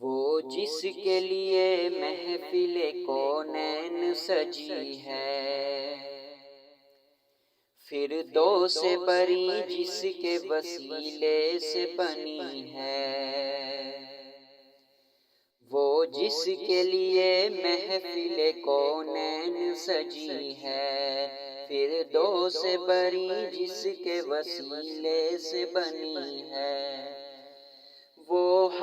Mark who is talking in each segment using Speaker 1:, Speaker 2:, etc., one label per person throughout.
Speaker 1: وہ جس کے لیے محفل کونین سجی ہے، فردوس بری جس کے وسیلے سے بنی ہے۔ وہ جس کے لیے محفل کونین سجی ہے، فردوس بری جس کے وسیلے سے بنی ہے۔ وہ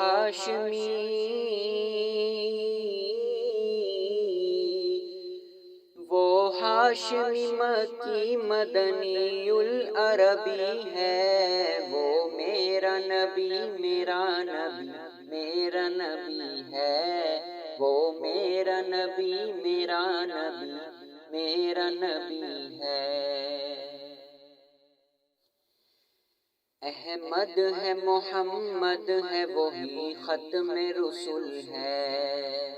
Speaker 1: ہاشمی مکی مدنی العربی ہے۔ وہ میرا نبی میرا نبی میرا نبی ہے۔ وہ میرا نبی میرا نبی میرا نبی ہے۔ احمد ہے محمد ہے وہی ختم رسول ہے۔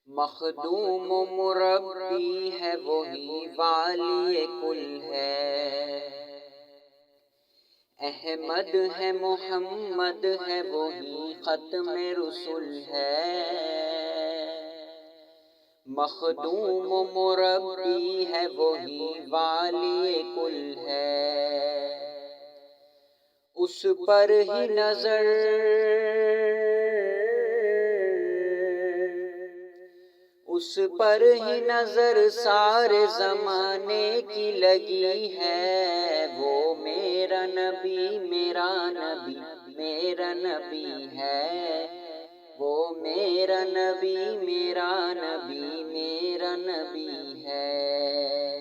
Speaker 1: مخدوم و مربی ہے وہی والی کل ہے۔ احمد ہے محمد ہے وہی ختم رسول ہے۔ مخدوم و مربی ہے وہی والی کل ہے۔ اس پر ہی نظر سارے زمانے کی لگی ہے۔ وہ میرا نبی میرا نبی میرا نبی ہے۔ وہ میرا نبی میرا نبی میرا نبی ہے۔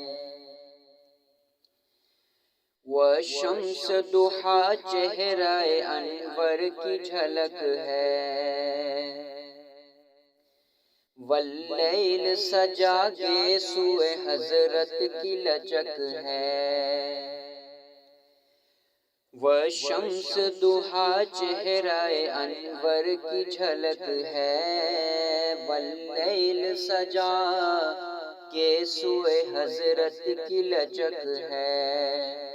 Speaker 1: وہ شمس ضحیٰ چہرہ انور کی جھلک ہے۔ واللیل سجا کے سوئے حضرت کی لچک ہے۔ وہ شمس ضحیٰ چہرہ انور کی جھلک ہے۔ واللیل سجا کے سوئے حضرت کی لچک ہے۔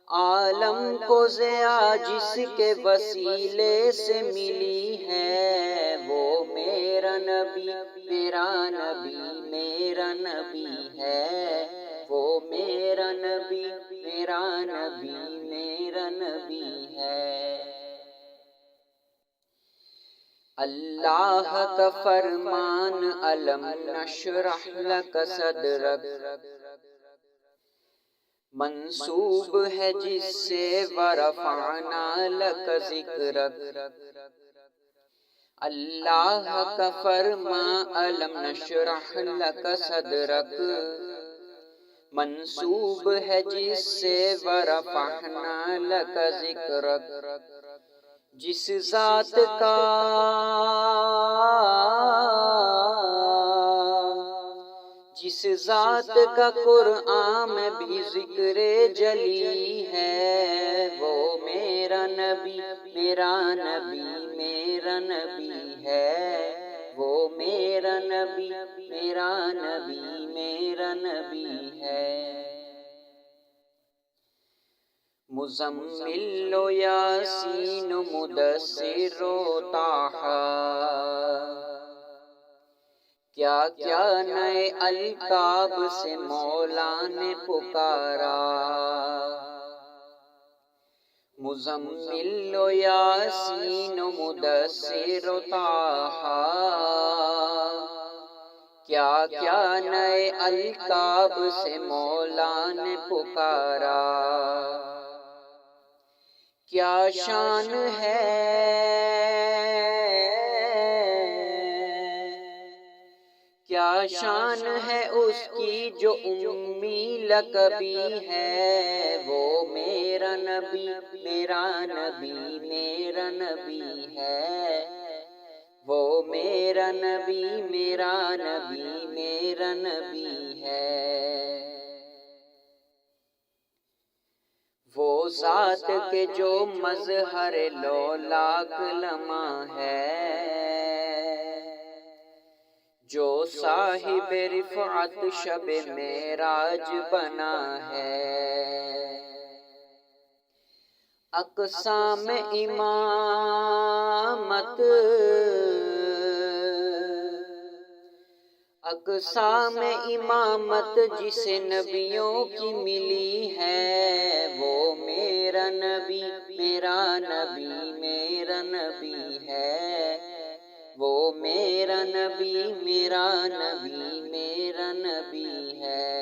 Speaker 1: عالم کو ضیاء جس کے وسیلے سے ملی ہے۔ وہ میرا نبی میرا نبی میرا نبی ہے۔ وہ میرا نبی میرا نبی میرا نبی ہے۔ اللہ کا فرمان الم نشرح لک صدرک منسوب ہے جس سے ورفعنا لک ذکرک۔ اللہ کا فرمان الم نشرح لک صدرک منسوب ہے جس سے ورفعنا لک ذکرک۔ جس ذات کا قرآن میں بھی ذکر جلی ہے۔ وہ میرا نبی میرا نبی میرا نبی ہے۔ وہ میرا نبی میرا نبی میرا نبی ہے۔ مزمل و یاسین و مدثر و طٰہٰ، کیا کیا نئے القاب سے مولا نے پکارا۔ مزمل و یاسین و مدثر و طٰہٰ، کیا کیا نئے القاب سے مولا نے پکارا۔ کیا شان ہے اس کی جو امی لقبی ہے۔ وہ میرا نبی میرا نبی میرا نبی ہے۔ وہ میرا نبی میرا نبی میرا نبی ہے۔ وہ ذات کے جو مظہر لولاک لمع ہے، جو صاحب رفعت شب معراج بنا ہے، اقسام امامت اقسام امامت جسے نبیوں کی ملی ہے، وہ میرا نبی میرا نبی میرا نبی ہے، وہ میرا نبی میرا نبی میرا نبی ہے۔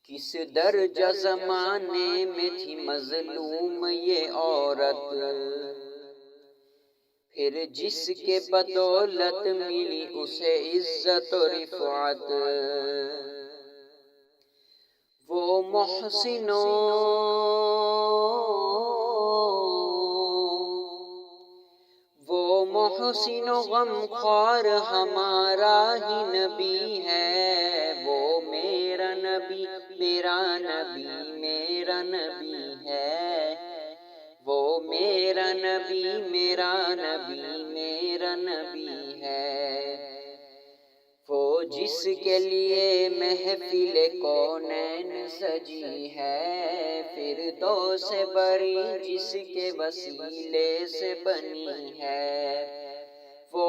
Speaker 1: کس درجہ زمانے میں تھی مظلوم یہ عورت، پھر جس کے بدولت ملی اسے عزت و رفعت، وہ محسن و غمخوار ہمارا ہی نبی ہے، وہ میرا نبی میرا نبی میرا نبی ہے، وہ میرا نبی میرا نبی میرا نبی ہے۔ وہ جس کے لیے محفل کونین سجی ہے، فردوس بری جس کے وسیلے سے بنی ہے، وہ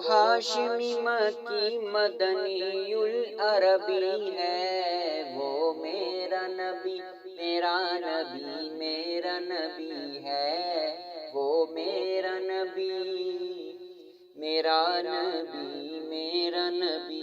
Speaker 1: ہاشمی مکی مدنی العربی ہے، وہ میرا نبی میرا نبی میرا نبی ہے، وہ میرا نبی میرا نبی میرا نبی